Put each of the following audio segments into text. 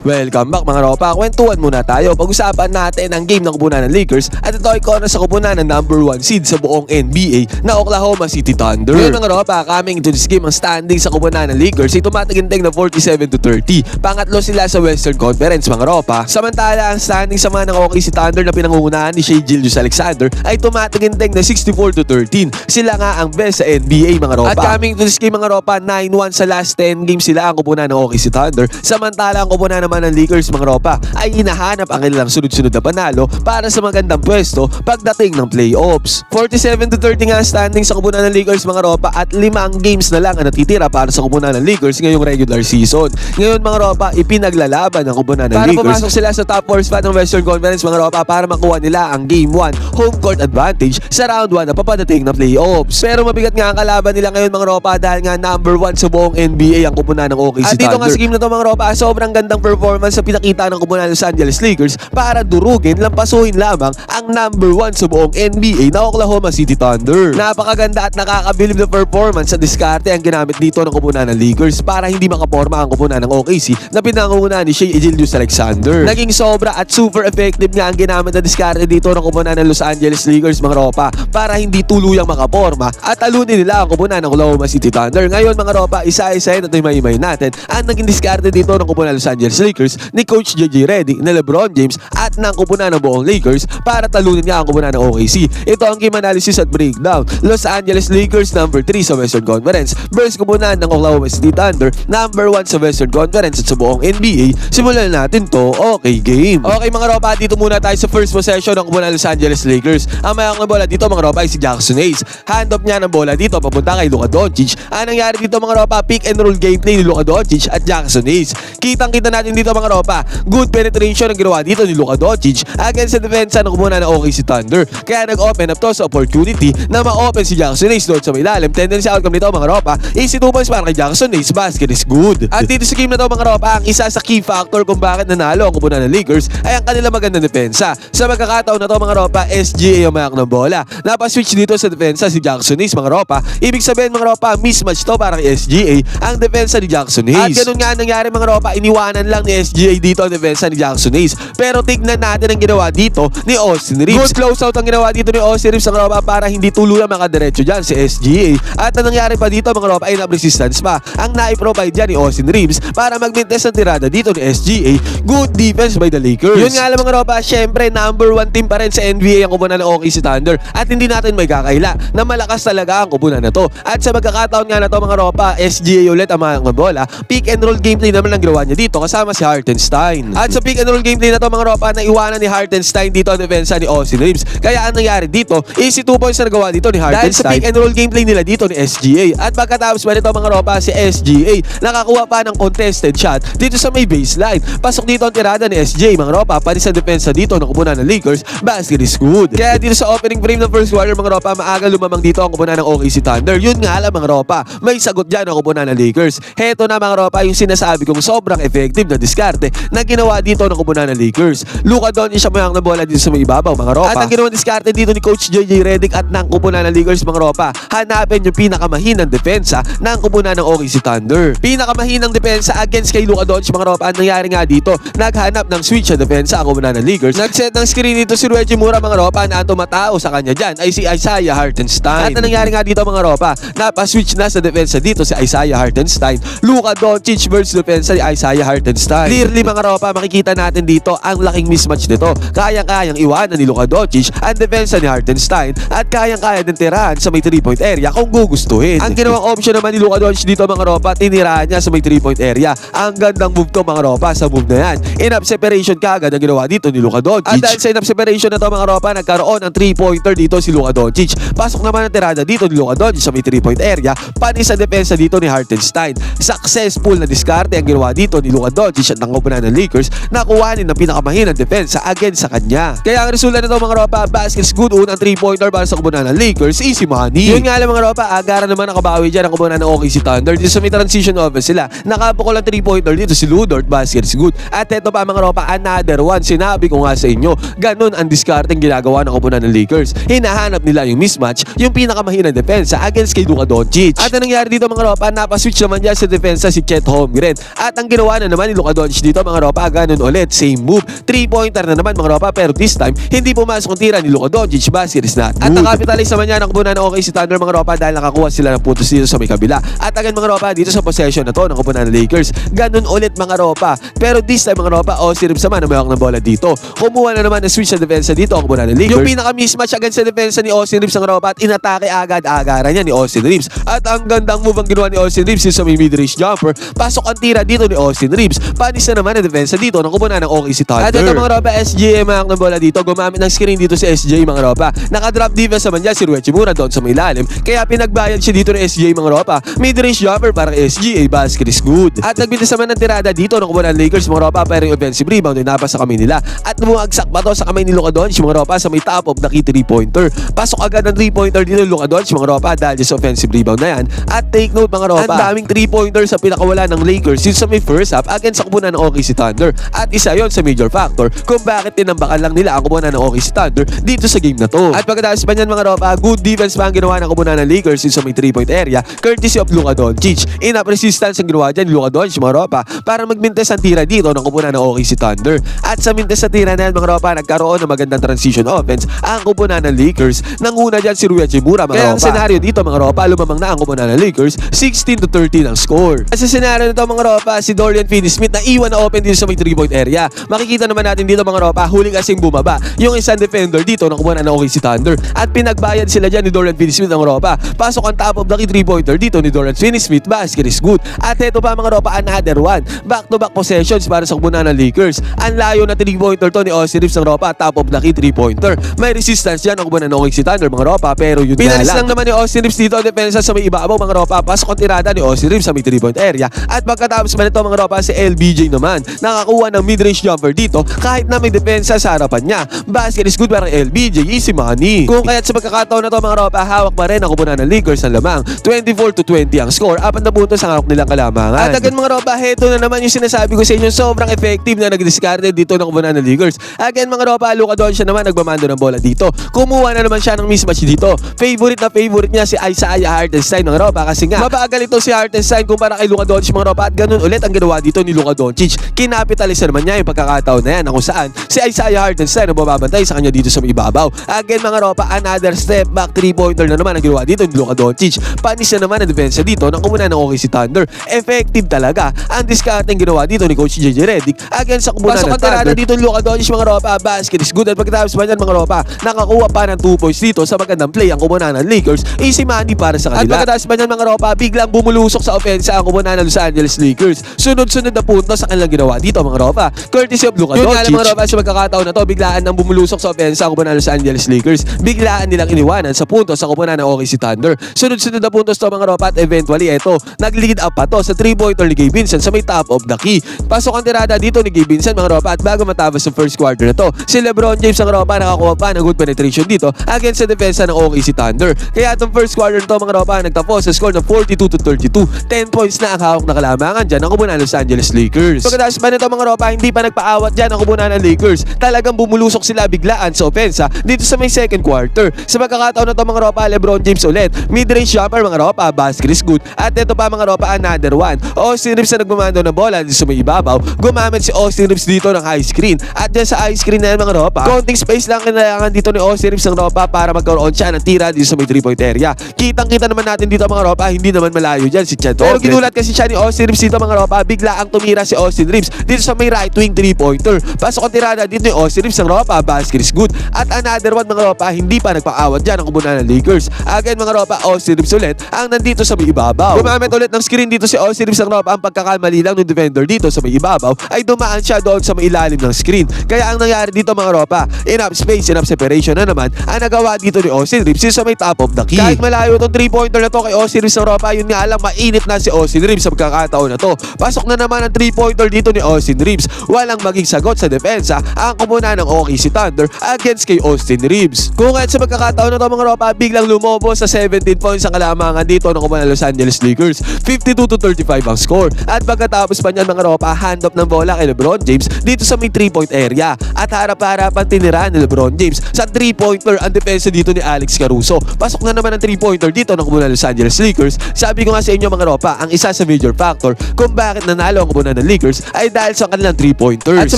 Welcome back mga ropa, kwentuhan muna tayo. Pag-usapan natin ang game ng kupunan ng Lakers at ito ay corner sa kupunan ng number 1 seed sa buong NBA na Oklahoma City Thunder. Ngayon mga ropa, coming into this game ang standing sa kupunan ng Lakers ay tumataginting na 47-30. Pangatlo sila sa Western Conference mga ropa. Samantala ang standing sa mga ng OKC Thunder na pinangungunahan ni Shai Gilgeous-Alexander ay tumataginting na 64-13. Sila nga ang best sa NBA mga ropa. At coming into this game mga ropa, 9-1 sa last 10 games sila ang kupunan ng OKC Thunder. Samantala ang kupunan naman ng Lakers mga ropa ay hinahanap ang kanilang sunod-sunod na panalo para sa magandang pwesto pagdating ng playoffs. 47-30 nga standing sa kupunan ng Lakers mga ropa at 5 games na lang ang natitira para sa kupunan ng Lakers ngayong regular season. Ngayon mga ropa, ipinaglalaban ng kupunan ng Lakers para pumasok sila sa top 4 spot ng Western Conference mga ropa para makuha nila ang Game 1 home court advantage sa round 1 na papadating na playoffs. Pero mabigat nga ang kalaban nila ngayon mga ropa dahil nga number 1 sa buong NBA ang kupunan ng OKC Thunder. At dito nga sa game na to mga ropa, sobrang gandang performance sa pinakita ng kupunan ng Los Angeles Lakers para durugin, lampasuhin lamang ang number 1 sa buong NBA na Oklahoma City Thunder. Napakaganda at nakakabilib na performance sa diskarte ang ginamit dito ng kupunan ng Lakers para hindi makaporma ang kupunan ng OKC na pinangungunahan ni Shai Gilgeous-Alexander. Naging sobra at super effective nga ang ginamit na diskarte dito ng kupunan ng Los Angeles Lakers mga ropa para hindi tuluyang makaporma at talunin nila ang kupunan ng Oklahoma City Thunder. Ngayon mga ropa, isa-isahin at himay-himay natin ang naging diskarte dito ng kupunan ng Los Angeles Lakers ni Coach JJ Redick, ni LeBron James at ng kupunan ng buong Lakers para talunin nga ang kupunan ng OKC. Ito ang game analysis at breakdown. Los Angeles Lakers number 3 sa Western Conference versus kupunan ng Oklahoma City Thunder number 1 sa Western Conference at sa buong NBA. Simulan natin to. Okay game. Okay mga ropa, dito muna tayo sa first possession ng kupunan ng Los Angeles Lakers. Ang mayroong na bola dito mga ropa ay si Jackson Hayes. Hand off niya ng bola dito papunta kay Luka Doncic. Ang nangyari dito mga ropa, pick and roll gameplay ni Luka Doncic at Jackson Hayes. Kitang-kita natin dito mga ropa, good penetration ang ginawa dito ni Luka Doncic against sa depensa ng kupunan ng OKC Thunder. Kaya nag-open up to sa opportunity na ma-open si Jackson Hayes doon sa may ilalim. Tendency outcome nito mga ropa, easy 2 points para kay Jackson Hayes. Basket is good. At dito sa game na to mga ropa, ang isa sa key factor kung bakit nanalo ang kupunan ng Lakers ay ang kanilang magandang depensa. Sa magkakataon na to mga ropa, SGA ang mayak ng bola. Napaswitch dito sa depensa si Jackson Hayes mga ropa. Ibig sabihin mga ropa, mismatch to para kay SGA ang depensa ni Jackson Hayes. At ganun nga nangyari mga ropa, iniwanan lang ni SGA dito ang depensa ni Jackson Hayes. Pero tignan natin ang ginawa dito ni Austin Reeves. Good close out ang ginawa dito ni Austin Reeves mga ropa para hindi tuluyang makadiretso dyan si SGA. At ang nangyari pa dito mga ropa ay resistance pa ang nai-provide dyan ni Austin Reeves para mag-mintes ang tirada dito ni SGA. Good defense by the Lakers. Yun nga lang mga ropa, syempre number 1 team pa rin sa NBA ang kupunan ng OKC Thunder at hindi natin may kakaila na malakas talaga ang kupunan na to. At sa magkakataon nga na to mga ropa, SGA ulit ang mga bola. Pick and roll gameplay naman ang ginawa niya dito kasama si Hartenstein. At sa pick and roll gameplay na to mga ropa, naiwanan ni Hartenstein dito ang depensa ni Austin Reeves. Kaya ang nangyari dito, easy 2 points na nagawa dito ni Hartenstein dahil sa pick and roll gameplay nila dito ni SGA. At pagkatapos ba nito mga ropa, si SGA nakakuha pa ng contested shot dito sa may baseline. Pasok dito ang tirada ni SGA mga ropa, pati sa depensa dito ng kupunan ng Lakers. Basket is good. Kaya dito sa opening frame ng first quarter mga ropa, maaga lumamang dito ang kupunan ng OKC Thunder. Yun nga lang mga ropa, may sagot dyan ang kupunan ng Lakers. Heto na mga ropa yung sinasabi kong sobrang effective na diskarte na ginawa dito ng kupunan ng Lakers. Luka Doncic siya mayang na bola dito sa may ibabaw mga ropa. At ang ginawa diskarte dito ni Coach JJ Redick at ng kupunan ng Lakers mga ropa, hanapin yung pinakamahinang depensa ng kupunan ng OKC Thunder. Pinakamahinang depensa against kay Luka Doncic mga ropa, ang nangyari nga dito, naghanap ng switch sa depensa ang kupunan ng Lakers. Nag-set ng screen dito si Reggie Mura mga ropa, na ang tumatao sa kanya dyan ay si Isaiah Hartenstein. At ang nangyari nga dito mga ropa, napaswitch na sa depensa dito si Isaiah Hartenstein. Luka Doncic versus depensa ni Isaiah Hartenstein. Clearly mga ropa, makikita natin dito ang laking mismatch nito. Kayang-kayang iwanan ni Luka Doncic ang depensa ni Hartenstein at kayang-kaya din tirahan sa may 3-point area kung gugustuhin. Ang ginawang option naman ni Luka Doncic dito mga ropa, tinirahan niya sa may 3-point area. Ang gandang move to mga ropa sa move na yan. Enough separation kagad ang ginawa dito ni Luka Doncic. At dahil sa enough separation na to mga ropa, nagkaroon ng 3-pointer dito si Luka Doncic. Pasok naman ang tirada dito ni Luka Doncic sa may 3-point area, pani sa depensa dito ni Hartenstein. Successful na diskarte ang ginawa dito ni Luka Doncic at ng kupunan ng Lakers na kuhanin ng pinakamahinang depensa against sa kanya. Kaya ang resulta nito mga ropa, baskets good, unang 3-pointer para sa kupunan ng Lakers, easy money. Yun nga lang mga ropa, agara naman nakabawi dyan ang kupunan ng OKC Thunder. Dito sa may transition offense sila, nakabukol ang 3-pointer dito si Lu Dort, baskets good. At eto pa mga ropa, another one, sinabi ko nga sa inyo, ganun ang diskarteng ginagawa ng kupunan ng Lakers. Hinahanap nila yung mismatch, yung pinakamahinang depensa against kay Luka Doncic. At ang nangyari dito mga ropa, napaswitch naman dyan sa depensa si Chet Holmgren. At ang ginawa na naman ni Luka Luka Doncic dito mga ropa, ganun ulit, same move. 3-pointer na naman mga ropa, pero this time, hindi pumasok ang tira ni Luka Doncic, basket is not good. At nakapitalize naman niya ng kupunan ng OKC Thunder mga ropa dahil nakakuha sila ng puntos dito sa may kabila. At again mga ropa, dito sa possession na to ng kupunan ng Lakers, ganun ulit mga ropa. Pero this time mga ropa, Austin Reeves naman ang mayroon ng bola dito. Kumuha na naman ng switch sa depensa dito ang kupunan ng Lakers. Yung pinaka-mismatch against sa depensa ni Austin Reeves mga ropa at inatake agad-agaran niya ni Austin Reeves. At ang gandang move ang ginawa ni Austin Reeves sa may mid-range jumper. Pasok ang tira dito ni Austin Reeves. Panis na naman ang depensa dito ng kupunan ng OKC Thunder. At ito mga ropa, SGA mayroon ng bola dito. Gumamit ng screen dito si SGA mga ropa. Naka-drop defense naman niya si Rui Hachimura doon sa may ilalim. Kaya pinagbayad siya dito ni SGA mga ropa. Mid-range jumper para kay SGA, basket is good. At nagbintis naman ng tirada dito ng kupunan ng Lakers mga ropa, pero yung offensive rebound ay napasa sa kamay nila. At bumagsak pa to sa kamay ni Luka Doncic mga ropa sa may top of the key 3-pointer. Pasok agad ng 3-pointer dito ni Luka Doncic mga ropa dahil sa offensive rebound na yan. At take note mga ropa, ang daming 3-pointer sa pinakawala ng Lakers yun sa may first half against sa kupunan ng OKC Thunder. At isa yon sa major factor kung bakit tinambakan lang nila ang kupunan ng OKC Thunder dito sa game na to. At pagkatapos pa niyan mga ropa, good defense pa ang ginawa ng kupunan ng Lakers yun sa may 3-point area courtesy of Luka Doncic. Enough resistance ang ginawa dyan Luka Doncic mga ropa para magmintes ang tira dito ng kupunan ng OKC Thunder. At sa mintes sa tira na yan mga ropa, nagkaroon ng magandang transition offense ang kupunan ng Lakers. Nanguna dyan si Rui Hachimura mga ropa. Kaya ang senaryo dito mga ropa, lumamang na ang kupunan ng Lakers 16-13 ang score. At sa senaryo nito mga ropa, si Dorian Finney-Smith na iwan na open dito sa may 3-point area. Makikita naman natin dito mga ropa, huling kasing bumaba yung isang defender dito ng kupunan ng OKC Thunder. At pinagbayad sila dyan ni Dorian Finney-Smith mga ropa. Pasok ang top of the key 3-pointer dito ni Dorian Finney-Smith, basket is good. At ito pa mga ropa, another one. Back-to-back possessions para sa kupunan ng Lakers. Ang layo na 3-pointer to ni Austin Reeves ng ropa, top of the key 3-pointer. May resistance dyan ang kupunan ng OKC Thunder mga ropa, pero yun pinalis lang naman ni Austin Reeves dito ang depensa sa may ibabaw mga ropa. Pasok ang tirada ni Austin Reeves sa may 3-point area. At pagkatapos man ito mga ropa, si LBJ naman nakakuha ng mid-range jumper dito kahit na may depensa sa harapan niya. Basket is good para LBJ, easy money. Kung kaya't sa pagkakataon na to mga ropa, hawak pa rin ang kupunan ng Lakers ang lamang. 24-20 ang score, 4 na puntos ang hawak nilang kalamangan. At again mga ropa, heto na naman yung sinasabi ko sa inyo, sobrang effective na nag-discarded dito ng kupunan ng Lakers. Again mga ropa, Luka Doncic naman nagmamando ng bola dito. Kumuha na naman siya ng mismatch dito. Favorite niya si Isaiah Hartenstein mga ropa kasi nga mabagal ito si Hartenstein kumpara kay Luka Doncic mga ropa at ganun ulit ang ginawa dito ni Luka Doncic. Kinapitalize naman niya yung pagkakataon na yan kung saan si Isaiah Hartenstein ang bumabantay sa kanya dito sa ibabaw. Again mga ropa, another step back 3-pointer na naman ang ginawa dito ni Luka Doncic. Panis na naman ang depensa dito ng kumunan ng OKC Thunder. Effective talaga ang discarding ginawa dito ni Coach JJ Redick against sa kumunan ng Thunder. Dito ni Luka Doncic mga ropa, basket is good at pagkatapos ba yan mga ropa, nakakuha pa ng 2 points dito sa magandang play ang kumunan ng Lakers. Easy money para sa kanila. At pagkatapos ba yan mga ropa, biglang bumulusok sa offense ang kumunan ng Los Angeles Lakers. Sunod-sunod na puntos sa kanilang ginawa dito mga ropa, courtesy of Luka Doncic. Yun nga lang mga ropa, sa pagkakataon na to, biglaan nang bumulusok sa offense ang kumunan ng Los Angeles Lakers. Biglaan nilang iniwanan sa puntos sa kumunan ng OKC Thunder. Sunod-sunod na puntos to mga ropa at eventually eto, nag-lead up pa to sa 3-pointer ni Gabe Vincent sa may top of the key. Pasok ang tirada dito ni Gabe Vincent mga ropa at bago matapos ang first quarter na to, si LeBron James ang ropa nakakuha pa ng good penetration dito against sa depensa ng OKC Thunder. Kaya itong first quarter to mga ropa nagtapos sa score ng 42-32. 10 points na ang hawak na kalamangan dyan ang kumunan ng Los Angeles Lakers. Pagkatapos ba nito mga ropa, hindi pa nagpaawat dyan ang kumunan ng Lakers. Talagang bumulusok sila biglaan sa opensa dito sa may second quarter. Sa pagkakataon na to mga ropa, LeBron James ulit. Mid-range jumper mga ropa, basket is good. At ito pa mga ropa, another one. Austin Reeves na nagmamando ng bola dito sa may ibabaw. Gumamit si Austin Reeves dito ng high screen. At dyan sa high screen na yan mga ropa, konting space lang kailangan dito ni Austin Reeves ng ropa para magkaroon siya ng tira dito sa may 3-point area. Kitang-kita naman natin dito mga ropa, hindi naman malayo dyan si Chet Holmgren. Pero ginulat kasi siya ni Austin Reeves dito mga ropa, bigla ang tumira si Austin Reeves dito sa may right wing 3-pointer. Pasok ang tirada dito ni Austin Reeves ng ropa, basket is good. At another one mga ropa, hindi pa nagpakaawat dyan ang kumunan ng Lakers. Again mga ropa, Austin Reeves ulit ang nandito sa may ibabaw. Gumamit ulit ng screen dito si Austin Reeves ng ropa, ang pagkakamali lang ng defender dito sa may ibabaw ay dumaan siya doon sa may ilalim ng screen. Kaya ang nangyari dito mga ropa, enough space, enough separation na naman ang nagawa dito ni Austin Reeves sa may top of the key. Kahit malayo itong 3-pointer na to kay Austin Reeves ng ropa, yun nga lang mainit na si Austin Reeves sa pagkakataon na to. Pasok na naman ang 3-pointer dito ni Austin Reeves. Walang maging sagot sa depensa ang kumunan ng OKC Thunder against kay Austin Reeves. Kung kahit sa pagkakataon na to mga ropa, biglang lumobo sa 17 points ang kalamangan dito ng kumunan ng Los Angeles Lakers. 52-35 ang score. At pagkatapos pa niyan mga ropa, hand off ng bola kay LeBron James dito sa may 3-point area. At harap-harapan tiniraan ni LeBron James sa 3-pointer ang depensa dito ni Alex Caruso. Pasok na naman ang 3-pointer dito ng kumunan ng Los Angeles Lakers. Sabi ko nga sa inyo mga ropa, ang isa sa major factor kung bakit nanalo ang kumunan ng ng Lakers ay dahil sa kanilang 3-pointers. At sa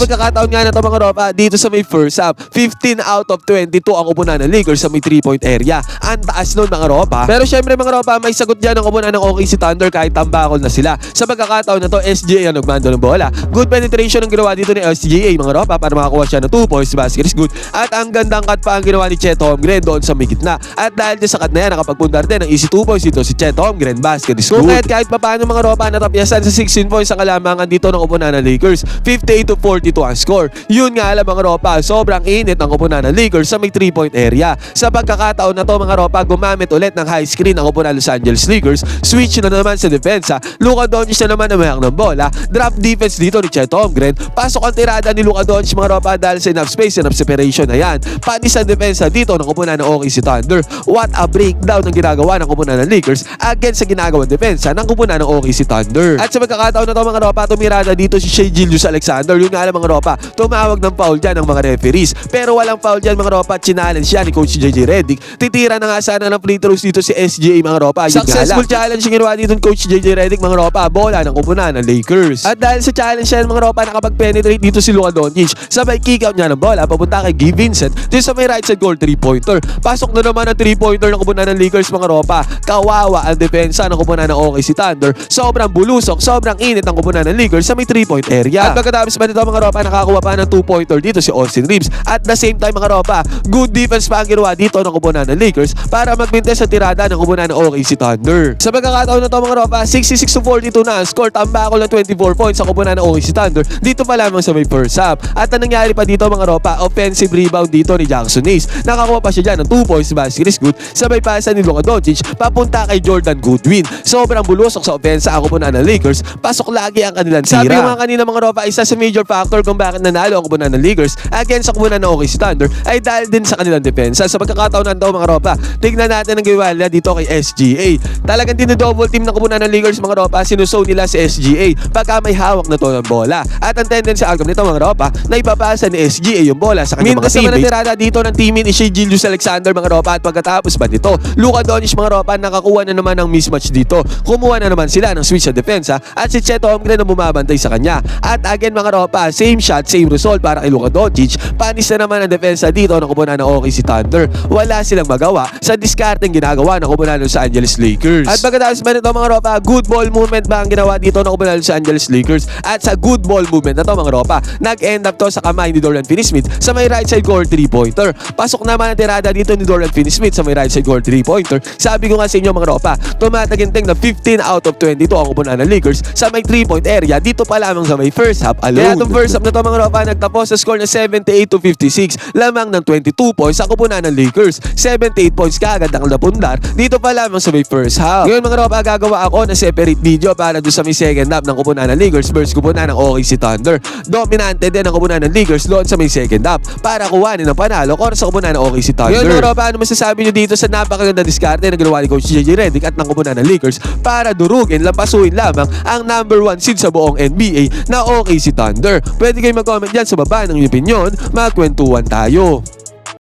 magkakataon nga na ito mga ropa, dito sa may first half, 15 out of 22 ang kupunan ng Lakers sa may 3-point area. Ang taas nun mga ropa. Pero syempre mga ropa, may sagot dyan ang kupunan ng OKC Thunder kahit tambakol na sila. Sa magkakataon na to, SGA ang nagmando ng bola. Good penetration ang ginawa dito ni SGA mga ropa para makakuha siya ng 2 points. Basket is good. At ang gandang cut pa ang ginawa ni Chet Holmgren doon sa may gitna. At dahil din sa cut na yan, nakapagpundar din ng easy 2 points dito si Chet Holmgren. Basket is good. Kung kahit papaano mga ropa, natapyasan sa 16 points ang kalamangan dito ng kupunan ng Lakers. 58-42 ang score. Yun nga alam mga ropa, sobrang init ang kupunan ng Lakers sa may 3-point area. Sa pagkakataon na to mga ropa, gumamit ulit ng high screen ang kupunan ng Los Angeles Lakers. Switch na naman sa depensa. Luka Doncic na naman namayang ng bola. Drop defense dito ni Chet Holmgren. Pasok ang tirada ni Luka Doncic mga ropa dahil sa enough space, enough separation na yan. Panis ang depensa dito ng kupunan ng OKC Thunder. What a breakdown ang ginagawa ng kupunan ng Lakers against sa ginagawang depensa ng kupunan ng OKC Thunder. At sa pagkakataon na to mga ropa, tumirada dito si Shai Gilgeous-Alexander. Yun nga alam mga ropa, tumawag ng foul dyan ng mga referees. Pero walang foul dyan mga ropa, challenge siya ni Coach JJ Redick. Titira na nga sana ng free throws dito si SGA mga ropa. Successful challenge yung ginawa dito ng Coach JJ Redick mga ropa, bola ng kupunan ng Lakers. At dahil sa challenge yan mga ropa, nakapag-penetrate dito si Luka Doncic. Sabay kick out niya ng bola papunta kay Gabe Vincent dito sa may right side goal 3-pointer. Pasok na naman ang 3-pointer ng kupunan ng Lakers mga ropa. Kawawa ang depensa ng kupunan ng OKC Thunder. Sobrang bulusok, sobrang init ang kupunan ng Lakers sa may 3-point area. At pagkatapos pa nito mga ropa, nakakuha pa ng 2-pointer dito si Austin Reeves. At the same time mga ropa, good defense pa ang ginawa dito ng kupunan ng Lakers para magbintes sa tirada ng kupunan ng OKC Thunder. Sa pagkakataon na to mga ropa, 66-42 na ang score, tambakol ng 24 points sa kupunan ng OKC Thunder dito pa lamang sa may first half. At ang nangyari pa dito mga ropa, offensive rebound dito ni Jackson Hayes. Nakakuha pa siya dyan ng 2 points, basket is good. Sabay pasa ni Luka Doncic papunta kay Jordan Goodwin. Sobrang bulusok sa opensa ang kupunan ng Lakers. Pasok lagi ang kanilang tira. Sabi nga kanina mga ropa, isa sa major factor kung bakit nanalo ang kupunan ng Lakers against sa kupunan ng OKC Thunder ay dahil din sa kanilang depensa. Sa pagkakataon na ito mga ropa, tignan natin ang ginawa nila dito kay SGA. Talagang dinodouble team ng kupunan ng Lakers mga ropa, sinusow nila si SGA pagka may hawak na to ng bola. At ang tendency outcome nito mga ropa, na ipapasa ni SGA yung bola sa kanyang mga teammates. Mintas naman dito ng teammate ni Shai Gilgeous-Alexander mga ropa, at pagkatapos ba nito, Luka Doncic mga ropa, nakakuha na naman ng mismatch dito. Kumuha na naman sila ng switch sa depensa at si Chet Holmgren ang bumabantay sa kanya. At again mga ropa, same shot, same result para kay Luka Doncic. Panis na naman ang depensa dito ng kupunan ng OKC Thunder. Wala silang magawa sa discarding ginagawa ng kupunan ng Los Angeles Lakers. At pagkatapos ba nito mga ropa, good ball movement ba ang ginawa dito ng kupunan ng Los Angeles Lakers? At sa good ball movement na to mga ropa, nag-end up to sa kamay ni Dorian Finney-Smith sa may right side court 3-pointer. Pasok naman ang tirada dito ni Dorian Finney-Smith sa may right side court 3-pointer. Sabi ko nga sa inyo mga ropa, tumataginting na 15 out of 22 ang kupunan ng Lakers sa may 3-point area dito pa lamang sa may first half alone. Kaya itong first half na to mga ropa, nagtapos sa score na 78-56, lamang ng 22 points sa kupunan ng Lakers. 78 points kaagad ang napundar dito pa lamang sa may first half. Ngayon mga ropa, gagawa ako na separate video para doon sa may second half ng kupunan ng Lakers versus kupunan ng OKC Thunder. Dominante din ang kupunan ng Lakers doon sa may second half para kuhanin ang panalo kontra sa kupunan ng OKC Thunder. Ngayon mga ropa, ano masasabi nyo dito sa napakaganda diskarte na ginawa ni Coach JJ Redick at ng kupunan ng Lakers para durugin, lampasuin lamang ang number 1 seed sa buong NBA na OKC Thunder? Pwede kayo mag-comment dyan sa baba ng inyong opinion, magkwentuhan tayo.